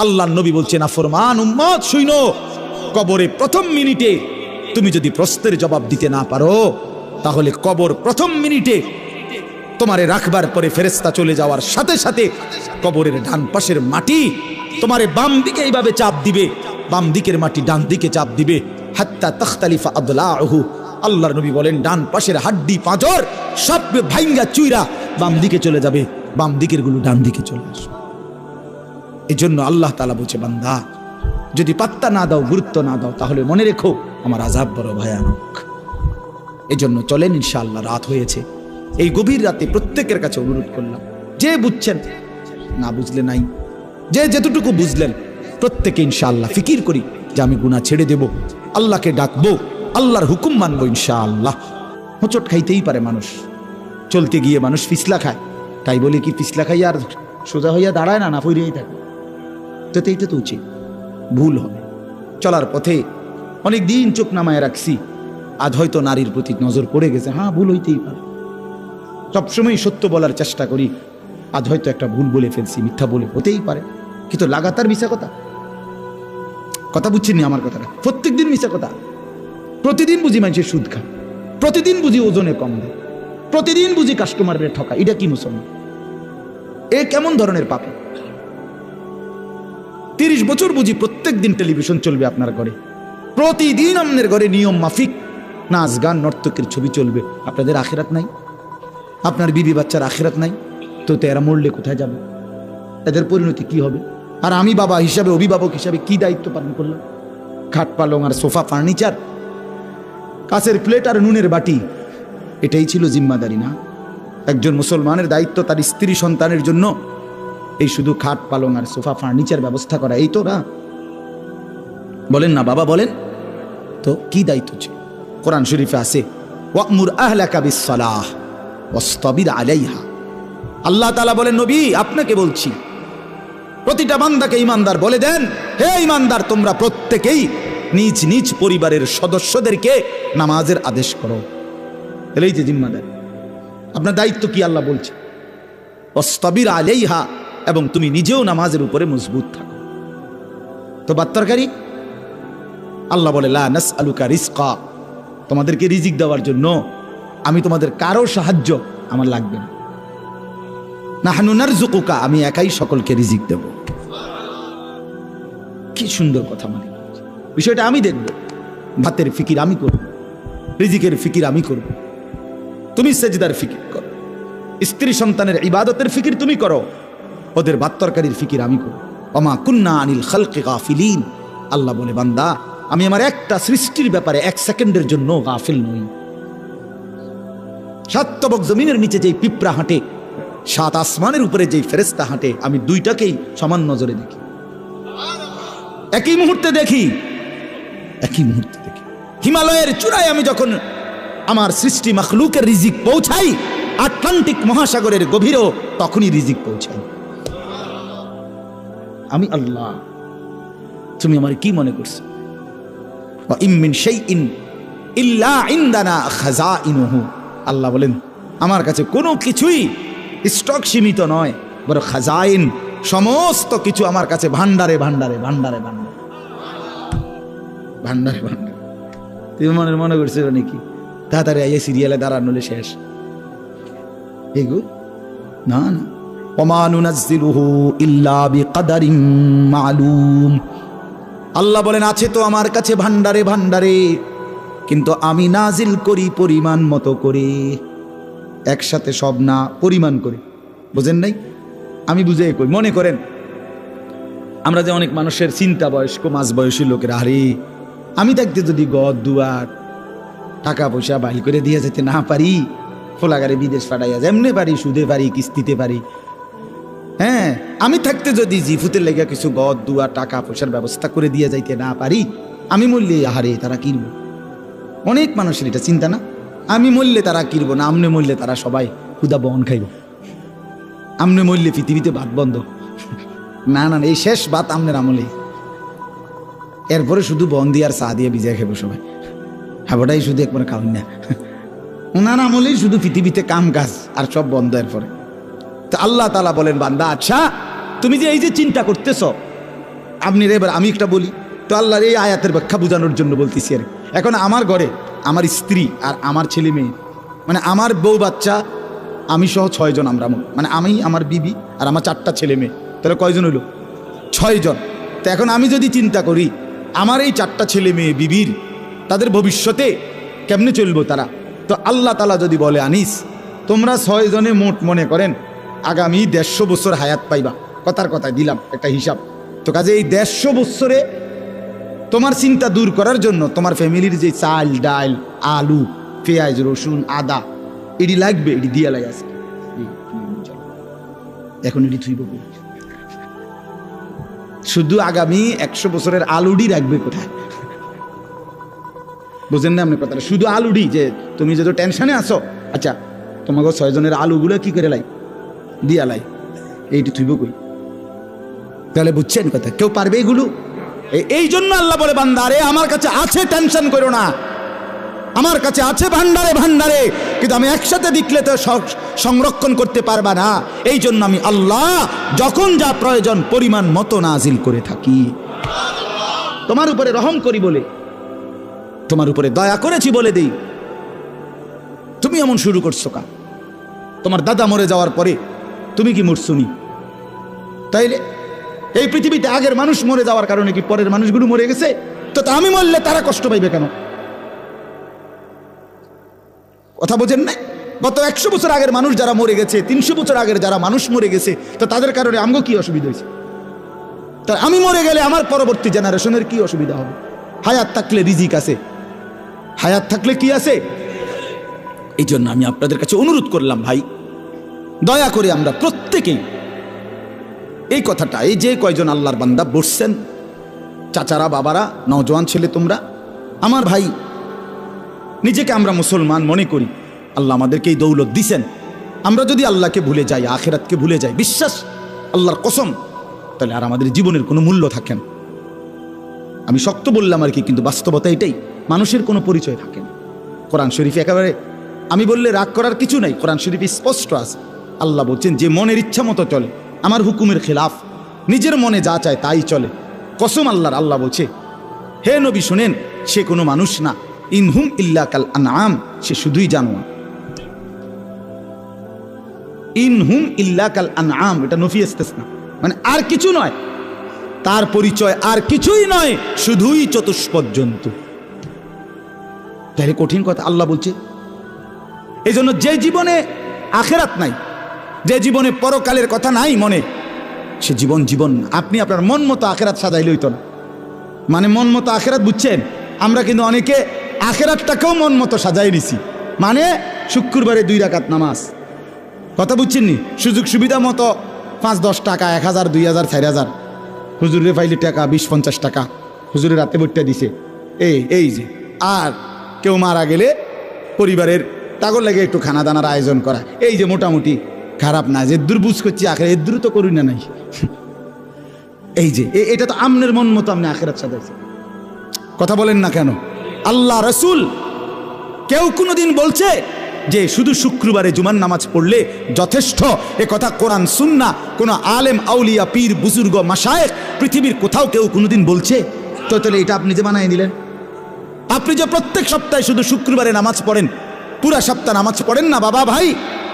আল্লাহর নবী বলছেন, নাফরমান উম্মত শুনো, কবরে প্রথম মিনিটে তুমি যদি প্রশ্নের জবাব দিতে না পারো, তাহলে কবর প্রথম মিনিটে তোমারে রাখবার পরে ফেরেশতা চলে যাওয়ার সাথে সাথে কবরের ডান পাশের মাটি তোমারে বাম দিকে এইভাবে চাপ দিবে, বাম দিকের মাটি ডান দিকে চাপ দিবে, হাত্তা তাখতালিফা আদলাহু। আল্লাহর নবী বলেন, ডান পাশের হাড্ডি পাঁজর সব ভাইঙ্গা চুইরা বাম দিকে চলে যাবে, বাম দিকের গুলো ডান দিকে চলে আসবে। এই জন্য আল্লাহ তাআলা বলছে, বান্দা যদি পাত্তা না দাও, গুরুত্ব না দাও, তাহলে মনে রেখো আমার আযাব বড় ভয়ানক। এই জন্য চলেন, ইনশাআল্লাহ রাত হয়েছে, এই গভীর রাতে প্রত্যেকের কাছে অনুরোধ করলাম, যে বুঝছেন, না বুঝলে নাই, যে যেতটুকু বুঝলেন, প্রত্যেকে ইনশাআল্লাহ ফিকির করি যে আমি গুনাহ ছেড়ে দেব, আল্লাহকে ডাকবো, আল্লাহর হুকুম মানবো ইনশাআল্লাহ। হোঁচট খাইতেই পারে মানুষ, চলতে গিয়ে মানুষ পিছলা খায়, তাই বলে কি পিছলা খাইয়া আর সোজা হইয়া দাঁড়ায় না, না ফিরেই থাকে? তো এইটা তো উচিত, ভুল হবে। চলার পথে অনেক দিন চোখ নামায় রাখছি, আজ হয়তো নারীর প্রতি নজর পড়ে গেছে, হ্যাঁ ভুল হইতেই পারে, সবসময় সত্য বলার চেষ্টা করি, আজ হয়তো একটা ভুল বলে ফেলছি, মিথ্যা বলে, হতেই পারে, কিন্তু লাগাতার মিশা কথা বুঝছেননি আমার কথাটা? প্রত্যেক দিন মিশা কথা, প্রতিদিন বুঝি মানুষের সুদ খায়, প্রতিদিন বুঝি ওজনে কম দেয়, প্রতিদিন বুঝি কাস্টমারের ঠকা, এটা কি মুসলমান? এ কেমন ধরনের পাপী? 30 বছর বুঝি প্রত্যেক দিন টেলিভিশন চলবে আপনার ঘরে, প্রতিদিন আপনার ঘরে নিয়ম মাফিক নাচ গান নর্তকের ছবি চলবে, আপনাদের আখিরাত নাই? আপনার বিবি বাচ্চার আখিরাত নাই? তো এরা মরলে কোথায় যাবে? এদের পরিণতি কি হবে? আর আমি বাবা হিসাবে, অভিভাবক হিসাবে কি দায়িত্ব পালন করলাম? খাট পালং আর সোফা ফার্নিচার, কাঁচের প্লেট আর নুনের বাটি, এটাই ছিল জিম্মাদারি না? একজন মুসলমানের দায়িত্ব তার স্ত্রী সন্তানের জন্য এই শুধু খাট পালং আর সোফা ফার্নিচার ব্যবস্থা করা, এই তো না? বলেন না বাবা, বলেন তো কি দায়িত্ব ছিল? কোরআন শরীফে আছে, ওয়া'মুর আহলাকা বিস-সালাহ ওয়াসতাবির আলাইহা। আল্লাহ তাআলা বলেন, নবী আপনাকে বলছি, প্রতিটা বান্দাকে ঈমানদার বলে দেন, হে ঈমানদার, তোমরা প্রত্যেকেই নিজ নিজ পরিবারের সদস্যদেরকে নামাজের আদেশ করো। এটাই যে জিম্মাদারি, আপনার দায়িত্ব কি আল্লাহ বলছে, ওয়াসতাবির আলাইহা, এবং তুমি নিজেও নামাজের উপরে মজবুত থাকো। তো বাত্তারকারী আল্লাহ বলে, লা নাসআলুকা রিজকা, তোমাদেরকে রিজিক দেওয়ার জন্য আমি তোমাদের কারো সাহায্য আমার লাগবে না। নাহনু নারযুকুকা, আমি একাই সকলকে রিজিক দেব। কি সুন্দর কথা! মানে বিষয়টা আমি দেখব, ভাতের ফিকির আমি করব, রিজিকের ফিকির আমি করব, তুমি সেজদার ফিকির করো, স্ত্রী সন্তানের ইবাদতের ফিকির তুমি করো, ওদের ভাত তরকারির ফিকির আমি করব। ওমা কুন্না আনিল খালকি গাফিলিন, আল্লাহ বলে, বান্দা আমি আমার একটা সৃষ্টির ব্যাপারে 1 সেকেন্ডের জন্য গাফিল নই। 7 তবক জমিনের নিচে যেই পিঁপড়া হাঁটে, 7 আসমানের উপরে যেই ফেরেশতা হাঁটে, আমি দুইটাকেই সমান নজরে দেখি, একই মুহূর্তে দেখি, একই মুহূর্তে দেখি। হিমালয়ের চূড়ায় আমি যখন আমার সৃষ্টি মাখলুকের রিজিক পৌঁছাই, আটলান্টিক মহাসাগরের গভীরেও তখনই রিজিক পৌঁছাই। আমি আল্লাহ, তুমি আমার কি মনে করছো? ওয়া ইম মিন শাইইন ইল্লা ইনদানা খাযাইনুহু, আল্লাহ বলেন আমার কাছে কোনো কিছুই স্টক সীমিত নয়, বড় খাজাইন, সমস্ত কিছু আমার কাছে ভান্ডারে ভান্ডারে ভান্ডারে ভান্ডারে ভান্ডারে ভান্ডারে। তুমি মনে করছো নাকি তাড়াতাড়ি আইয়ে সিরিয়ালে দাঁড়ানোলে শেষ? এগো না না, ওমা নুনাজ্জিলুহু ইল্লা বিকদারিন মালুম, আল্লাহ বলেন আছে তো আমার কাছে ভান্ডারে ভান্ডারে, কিন্তু আমি নাজিল করি পরিমাণ মতো করে, একসাথে সব না, পরিমাণ করে। বুঝেন নাই? আমি বুঝে কই, মনে করেন আমরা যে অনেক মানুষের চিন্তা বয়স্ক মাঝ বয়সী লোকের, আরে আমি থাকতে যদি গদ দুয়ার টাকা পয়সা বাইল করে দিয়ে যেতে না পারি, ফোলাগারে বিদেশ পাঠাইয়া যেমনে পারি, সুদে পারি, কিস্তিতে পারি, হ্যাঁ আমি থাকতে যদি জিফুতের লেগে কিছু গদ দুয়া টাকা পয়সার ব্যবস্থা করে দিয়ে যাইতে না পারি, আমি মরলে আহারে তারা কিনবো। অনেক মানুষের এটা চিন্তা না, আমি মরলে তারা কিনবো না, আমনে মরলে তারা সবাই ক্ষুদা বহন খাইব, আমনে মরলে পৃথিবীতে ভাত বন্ধ। না না, এই শেষ ভাত আমনের আমলে, এরপরে শুধু বন দিয়ে আর চা দিয়ে ভিজা খাবো সবাই, হাবটাই শুধু একবার খাওয়ান না, ওনার আমলেই শুধু পৃথিবীতে কাম কাজ আর সব বন্ধ। এরপরে তো আল্লাহ তাআলা বলেন, বান্দা আচ্ছা তুমি যে এই যে চিন্তা করতেছ, আপনি এবার আমি একটা বলি তো, আল্লাহর এই আয়াতের ব্যাখ্যা বোঝানোর জন্য বলতেছি আর। এখন আমার ঘরে আমার স্ত্রী আর আমার ছেলে মেয়ে, মানে আমার বউ বাচ্চা, আমি সহ 6 জন আমরা, মানে আমি, আমার বিবি আর আমার 4টা ছেলে মেয়ে, তাহলে কয়জন হইল? 6 জন। তো এখন আমি যদি চিন্তা করি আমার এই 4টা ছেলে মেয়ে বিবির তাদের ভবিষ্যতে কেমনে চলবো তারা, তো আল্লাহ তাআলা যদি বলে আনিস তোমরা 6 জনে মোট মনে করেন আগামী 150 বছর হায়াত পাইবা, কথার কথায় দিলাম একটা হিসাব, তো কাজে এই 150 বছরে তোমার চিন্তা দূর করার জন্য তোমার ফ্যামিলির যে চাল ডাল আলু পেঁয়াজ রসুন আদা এটি লাগবে, এটি দিয়া লাগে আছে এখন এটি থুইব শুধু আগামী 100 বছরের আলুডি রাখবে কোথায়? বুঝেন না আপনি কথাটা? শুধু আলুডি, যে তুমি যদি টেনশনে আসো, আচ্ছা তোমাকে 6 জনের আলুগুলো কি করে লাই দিয়া লাই, এইটি থুইব কই? তাহলে বুঝছেন কথা? কেউ পারবে এগুলো? এই জন্য আল্লাহ বলে বান্দা রে আমার কাছে আছে, টেনশন করো না, আমার কাছে আছে ভান্ডারে ভান্ডারে, কিন্তু আমি একসাথে দেখলে তো সংরক্ষণ করতে পারবা না। এই জন্য আমি আল্লাহ যখন যা প্রয়োজন পরিমাণ মতো নাজিল করে থাকি। তোমার উপরে রহম করি বলে, তোমার উপরে দয়া করেছি বলে দেই, তুমি এমন শুরু করছো কা? তোমার দাদা মরে যাওয়ার পরে তুমি কি মরছুনি? তাইলে এই পৃথিবীতে আগের মানুষ মরে যাওয়ার কারণে কি পরের মানুষগুলো মরে গেছে? তো আমি মরলে তারা কষ্ট পাইবে কেন? কথা বোঝেন না? গত 100 বছর আগের মানুষ যারা মরে গেছে, 300 বছর আগের যারা মানুষ মরে গেছে, তো তাদের কারণে আমগো কি অসুবিধা হয়েছে? তা আমি মরে গেলে আমার পরবর্তী জেনারেশনের কি অসুবিধা হবে? হায়াত থাকলে রিজিক আছে, হায়াত থাকলে কি আছে? এই জন্য আমি আপনাদের কাছে অনুরোধ করলাম ভাই, দয়া করে আমরা প্রত্যেকেই এই কথাটা, এই যে কয়জন আল্লাহর বান্দা বসছেন, চাচারা বাবারা নওজোয়ান ছেলে তোমরা, আমার ভাই, নিজেকে আমরা মুসলমান মনে করি, আল্লাহ আমাদেরকে এই দৌলত দিছেন, আমরা যদি আল্লাহকে ভুলে যাই, আখিরাতকে ভুলে যাই, বিশ্বাস আল্লাহর কসম, তাহলে আর আমাদের জীবনের কোনো মূল্য থাকে না। আমি শক্ত বললাম আর কি, কিন্তু বাস্তবতা এটাই, মানুষের কোনো পরিচয় থাকে না। কোরআন শরীফ একেবারে আমি বললে রাগ করার কিছু নাই, কোরআন শরীফ স্পষ্ট আছে। আল্লাহ বলছেন যে মনের ইচ্ছা মতো চলে, আমার হুকুমের খেলাফ, নিজের মনে যা চায় তাই চলে, কসম আল্লাহর, আল্লাহ বলছে হে নবী শুনেন, সে কোনো মানুষ না, ইনহুম ইল্লা কাল আনআম, সে শুধুই জানোয়ার। ইনহুম ইল্লা কাল আনআম, এটা নফি ইস্তিসনা, মানে আর কিছু নয়, তার পরিচয় আর কিছুই নয়, শুধুই চতুষ্পদ জন্তু। তাহলে কঠিন কথা আল্লাহ বলছে। এই জন্য যে জীবনে আখেরাত নাই, যে জীবনে পরকালের কথা নাই মনে, সে জীবন জীবন না। আপনি আপনার মন মতো আখেরাত সাজাইলে হইতো না, মানে মন মতো আখেরাত, বুঝছেন? আমরা কিন্তু অনেকে আখেরাতটাকেও মন মতো সাজাই নিছি, মানে শুক্রবারে 2 রাকাত নামাজ, কথা বুঝছেন নি? সুযোগ সুবিধা মতো 5-10 টাকা, 1000, 2000, 4000, হুজুরের ফাইলে টাকা 20-50 টাকা হুজুরের রাতে বইটা দিছে, এই যে। আর কেউ মারা গেলে পরিবারের তাগর লাগে একটু খানা দানার আয়োজন করা, এই যে মোটামুটি খারাপ না, যে দূর বুঝ করছি আখের এদূর তো করি না নাই। এই যে এটা তো আমনের মন মতো আপনি আখেরাত সাজাইছে, কথা বলেন না কেন? আল্লাহ রসুল কেউ কোনোদিন বলছে যে শুধু শুক্রবারে জুমার নামাজ পড়লে যথেষ্ট? এ কথা কোরআন সুন্নাহ কোন আলেম আউলিয়া পীর বুজুর্গ মাশায়েখ পৃথিবীর কোথাও কেউ কোনোদিন বলছে? তো তাহলে এটা আপনি যে বানাই নিলেন। আপনি যে প্রত্যেক সপ্তাহে শুধু শুক্রবারে নামাজ পড়েন, পুরা সপ্তাহ নামাজ পড়েন না বাবা ভাই,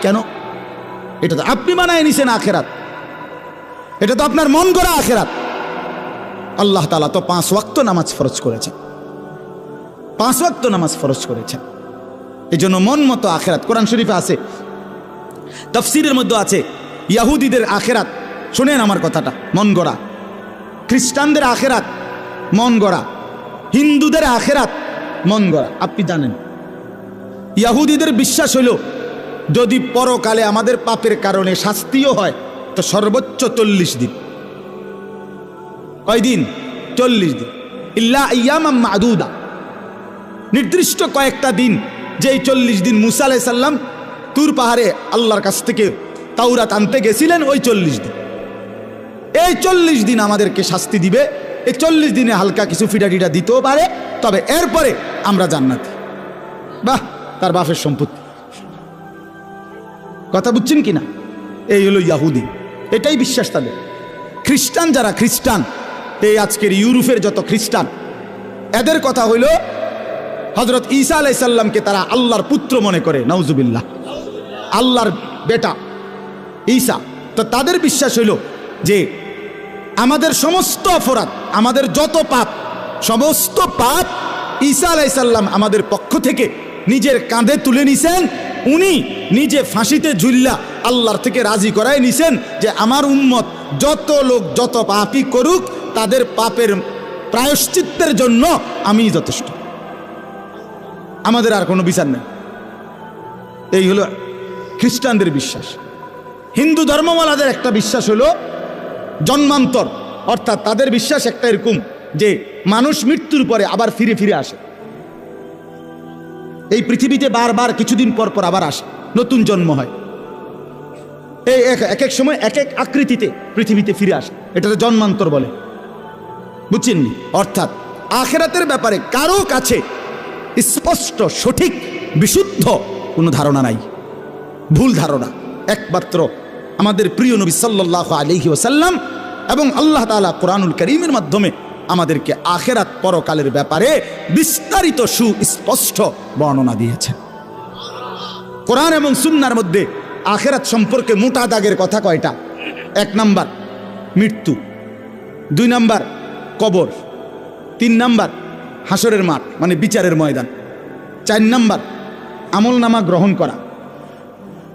কেন? এটা তো আপনি বানায় নিছেন আখেরাত, এটা তো আপনার মন গড়া আখেরাত। আল্লাহ তাআলা তো 5 ওয়াক্ত নামাজ ফরজ করেছেন, 5 ওয়াক্ত নামাজ ফরজ করেছেন। এই জন্য মন মতো আখেরাত কোরআন শরীফে আছে, তাফসীরের মধ্যে আছে। ইহুদিদের আখেরাত, শুনেন আমার কথাটা, মন গড়া। খ্রিস্টানদের আখেরাত মন গড়া, হিন্দুদের আখেরাত মন গড়া। আপনি জানেন ইহুদিদের বিশ্বাস হইল যদি পরকালে আমাদের পাপের কারণে শাস্তিও হয় তো সর্বোচ্চ 40 দিন। কয় দিন? 40 দিন। ইল্লা আইয়ামাম মাদুদা, নির্দিষ্ট কয়েকটা দিন, যেই 40 দিন মুসা আলাইহিস সালাম তুর পাহাড়ে আল্লাহর কাছ থেকে তাওরাত আনতে গেছিলেন, ওই 40 দিন, এই 40 দিন আমাদেরকে শাস্তি দিবে। এই 40 দিনে হালকা কিছু ফিডাটিটা দিতেও পারে, তবে এরপরে আমরা জান্নাতি। বাহ, তার বাপের সম্পত্তি। কথা বুঝছেন কিনা? এই হলো ইহুদি, এটাই বিশ্বাস তাদের। খ্রিস্টান যারা, খ্রিস্টান এই আজকের ইউরোপের যত খ্রিস্টান, এদের কথা হইল হযরত ঈসা আলাইহিস সালামকে তারা আল্লাহর পুত্র মনে করে, নাউজুবিল্লাহ, আল্লাহর বেটা ঈসা। তো তাদের বিশ্বাস হইল যে আমাদের সমস্ত অপরাধ, আমাদের যত পাপ, সমস্ত পাপ ঈসা আলাইহিস সালাম আমাদের পক্ষ থেকে নিজের কাঁধে তুলে নিছেন। উনি নিজে ফাঁসিতে ঝুল্লা আল্লাহর থেকে রাজি করায় নিছেন যে আমার উম্মত যত লোক যত পাপই করুক, তাদের পাপের প্রায়শ্চিত্তের জন্য আমি যথেষ্ট, আমাদের আর কোনো বিচার নেই। এই হলো খ্রিস্টানদের বিশ্বাস। হিন্দু ধর্মওয়ালাদের একটা বিশ্বাস হলো জন্মান্তর, অর্থাৎ তাদের বিশ্বাস একটা এরকম যে মানুষ মৃত্যুর পরে আবার ফিরে ফিরে আসে, এই পৃথিবীতে বারবার কিছুদিন পর পর আবার আসে, নতুন জন্ম হয়, এই এক এক সময় এক এক আকৃতিতে পৃথিবীতে ফিরে আসে, এটা জন্মান্তর বলে, বুঝছেন? অর্থাৎ আখিরাতের ব্যাপারে কারো কাছে স্পষ্ট সঠিক বিশুদ্ধ কোনো ধারণা নাই, ভুল ধারণা। একমাত্র আমাদের প্রিয় নবী সাল্লাল্লাহু আলাইহি ওয়াসাল্লাম এবং আল্লাহ তাআলা কোরআনুল কারীমের মাধ্যমে আমাদেরকে আখিরাত পরকালের ব্যাপারে বিস্তারিত সুস্পষ্ট বর্ণনা দিয়েছেন। কোরআন এবং সুন্নাহর মধ্যে আখিরাত সম্পর্কে মোটা দাগের কথা কয়টা? 1 নাম্বার মৃত্যু, 2 নাম্বার কবর, 3 নাম্বার হাসরের মাঠ মানে বিচারের ময়দান, 4 নাম্বার আমলনামা গ্রহণ করা,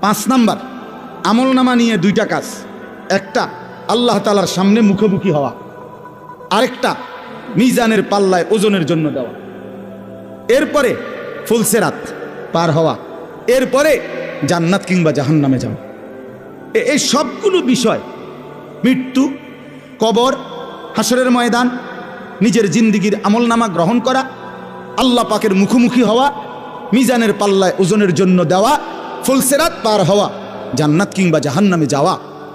5 নাম্বার আমলনামা নিয়ে 2টা কাজ, একটা আল্লাহ তাআলার সামনে মুখোমুখি হওয়া, আরেকটা মিজানের পাল্লায় ওজনের জন্য দেওয়া, এরপরে ফুলসেরাত পার হওয়া, এরপরে জান্নাত কিংবা জাহান্নামে যাওয়া। এই সবগুলো বিষয়, মৃত্যু, কবর, হাসরের ময়দান, নিজের জিন্দিগির আমলনামা গ্রহণ করা, আল্লাহ পাকের মুখোমুখি হওয়া, মিজানের পাল্লায় ওজনের জন্য দেওয়া, ফুলসেরাত পার হওয়া, জান্নাত কিংবা জাহান্নামে যাওয়া,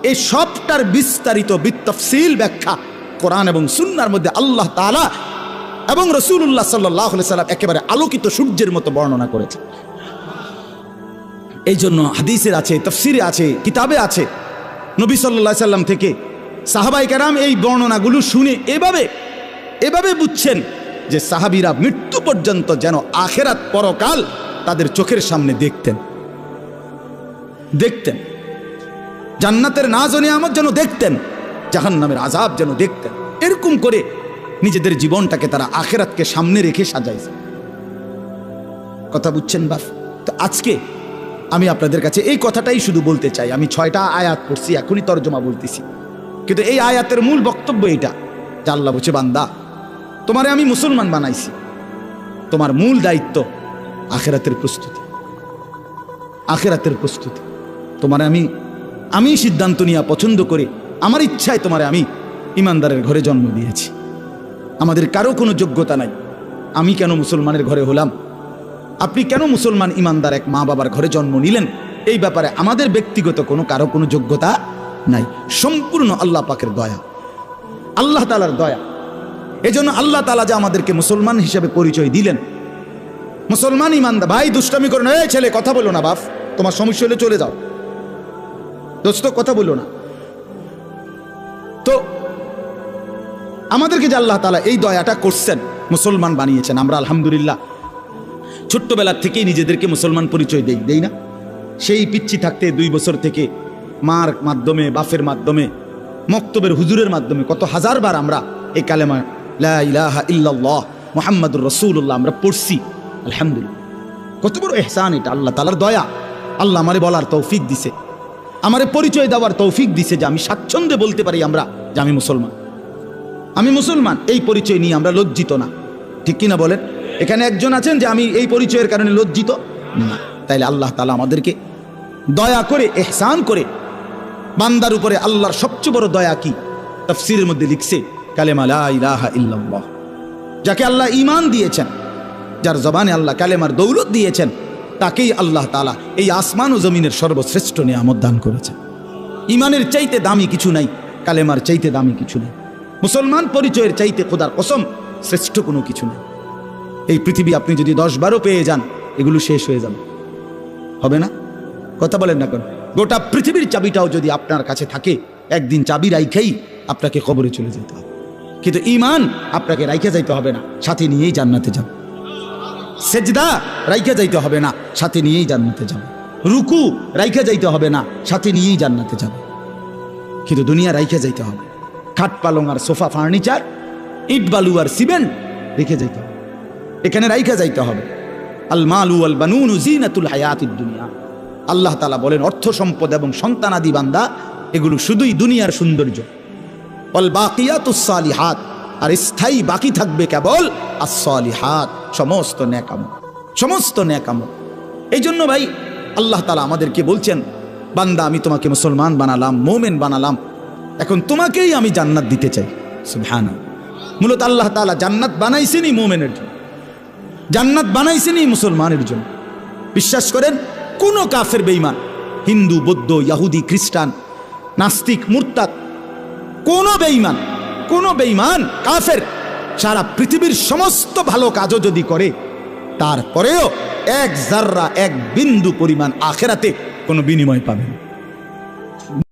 এই সবটার বিস্তারিত বিতফসিল ব্যাখ্যা কোরআন এবং সুন্নাহর মধ্যে আল্লাহ তাআলা এবং রাসূলুল্লাহ সাল্লাল্লাহু আলাইহি সাল্লাম একেবারে আলোকিত সূর্যের মতো বর্ণনা করেছে। এই জন্য হাদিসের আছে, তাফসিরে আছে, কিতাবে আছে, নবী সাল্লাল্লাহু আলাইহি সাল্লাম থেকে সাহাবায়ে কেরাম এই বর্ণনাগুলো শুনে এভাবে বুঝছেন যে সাহাবীরা মৃত্যু পর্যন্ত যেন আখিরাত পরকাল তাদের চোখের সামনে দেখতেন, জান্নাতের নাজ ও নিয়ামত যেন দেখতেন, জাহান্নামের আযাব যেন দেখতেন। এরকম করে নিজেদের জীবনটাকে তারা আখিরাতকে সামনে রেখে সাজাইছে। কথা বুঝছেন বাপ? তো আজকে আমি আপনাদের কাছে এই কথাটাই শুধু বলতে চাই। আমি 6টা আয়াত পড়ছি, এখনই তর্জমা বলতেছি, কিন্তু এই আয়াতের মূল বক্তব্য এইটা যে আল্লাহ বলছে, বান্দা তোমারে আমি মুসলমান বানাইছি, তোমার মূল দায়িত্ব আখিরাতের প্রস্তুতি, আখিরাতের প্রস্তুতি। তোমারে আমি সিদ্ধান্ত নিয়ে পছন্দ করে আমার ইচ্ছায় তোমারে আমি ইমানদারের ঘরে জন্ম দিয়েছি। আমাদের কারো কোনো যোগ্যতা নাই। আমি কেন মুসলমানের ঘরে হলাম, আপনি কেন মুসলমান ইমানদার এক মা বাবার ঘরে জন্ম নিলেন, এই ব্যাপারে আমাদের ব্যক্তিগত কারো কোনো যোগ্যতা নাই। সম্পূর্ণ আল্লাহ পাকের দয়া, আল্লাহ তাআলার দয়া। এজন্য আল্লাহ তাআলা যে আমাদেরকে মুসলমান হিসেবে পরিচয় দিলেন, মুসলমান ইমানদার। ভাই দুষ্টামি করো না, এই ছেলে কথা বলো না, বাপ তোমার সমস্যা হলে চলে যাও, দোস্ত কথা বলো না। তো আমাদেরকে যে আল্লাহ তাআলা এই দয়াটা করছেন, মুসলমান বানিয়েছেন, আমরা আলহামদুলিল্লাহ ছোট্টবেলার থেকেই নিজেদেরকে মুসলমান পরিচয় দেই না? সেই পিচ্ছি থাকতে 2 বছর থেকে মার মাধ্যমে, বাপের মাধ্যমে, মক্তবের হুজুরের মাধ্যমে কত হাজারবার আমরা এই কালেমা লা ইলাহা ইল্লাল্লাহ মুহাম্মাদুর রাসূলুল্লাহ আমরা পড়ছি। আলহামদুলিল্লাহ, কত বড় ইহসান এটা, আল্লাহ তাআলার দয়া। আল্লাহ আমারে বলার তৌফিক দিছে, আমারে পরিচয় দেওয়ার তৌফিক দিছে যে আমি স্বাচ্ছন্দ্যে বলতে পারি আমরা যে আমি মুসলমান। এই পরিচয় নিয়ে আমরা লজ্জিত না, ঠিক কিনা বলেন? এখানে একজন আছেন যে আমি এই পরিচয়ের কারণে লজ্জিত না। তাইলে আল্লাহ তাআলা আমাদেরকে দয়া করে, ইহসান করে, বান্দার উপরে আল্লাহর সবচেয়ে বড় দয়া কি? তাফসীরের মধ্যে লিখছে কালেমা লা ইলাহা ইল্লাল্লাহ। যাকে আল্লাহ ঈমান দিয়েছেন, যার জবানে আল্লাহ কালেমার দৌলত দিয়েছেন, তাকেই আল্লাহ তাআলা এই আসমান ও জমিনের সর্বশ্রেষ্ঠ নিয়ামত দান করেছেন। ঈমানের চাইতে দামি কিছু নাই, কালেমার চাইতে দামি কিছু নেই, মুসলমান পরিচয়ের চাইতে খোদার কসম শ্রেষ্ঠ কোনো কিছু নেই। এই পৃথিবী আপনি যদি 10-12 পেয়ে যান, এগুলো শেষ হয়ে যাবে, হবে না? কথা বলেন না কেন? গোটা পৃথিবীর চাবিটাও যদি আপনার কাছে থাকে, একদিন চাবি রাইখাই আপনাকে কবরে চলে যেতে হবে। কিন্তু ঈমান আপনাকে রাইখা যাইতে হবে না, সাথে নিয়েই জান্নাতে যাবে। সেজদা রাইখা যাইতে হবে না, সাথে নিয়েই জান্নাতে যাবে। রুকু রাইখা যাইতে হবে না, সাথে নিয়েই জান্নাতে যাবে। কিন্তু দুনিয়া রাইখা যাইতে হবে, খাট পালং আর সোফা ফার্নিচার, ইট বালু আর সিমেন্ট রেখে যাইতে হবে, এখানে রাইখা যাইতে হবে। আল মালু আল বানুন জিনাতুল হায়াতিদ দুনিয়া। আল্লাহ তাআলা বলেন অর্থ সম্পদ এবং সন্তানাদি বান্দা এগুলো শুধুই দুনিয়ার সৌন্দর্য। ওয়াল বাকিয়াতুস সালিহাত, আর স্থায়ী বাকি থাকবে কেবল as-সালিহাত, সমস্ত নেক আমল, সমস্ত নেক আমল। এই জন্য ভাই আল্লাহ তাআলা আমাদেরকে বলছেন, বান্দা আমি তোমাকে মুসলমান বানালাম, মুমিন বানালাম, এখন তোমাকেই আমি জান্নাত দিতে চাই। সুবহানাল্লাহ। মূলত আল্লাহ তাআলা জান্নাত বানাইছেনই মুমিনের জন্য, জান্নাত বানাইছেনই মুসলমানের জন্য। বিশ্বাস করেন কোন কাফের বেঈমান, হিন্দু, বৌদ্ধ, ইহুদি, খ্রিস্টান, নাস্তিক, মুরতাদ, কোন বেঈমান কাফের সারা পৃথিবীর সমস্ত ভালো কাজও যদি করে, তারপরেও এক জাররা, এক বিন্দু পরিমাণ আখিরাতে কোনো বিনিময় পাবে না।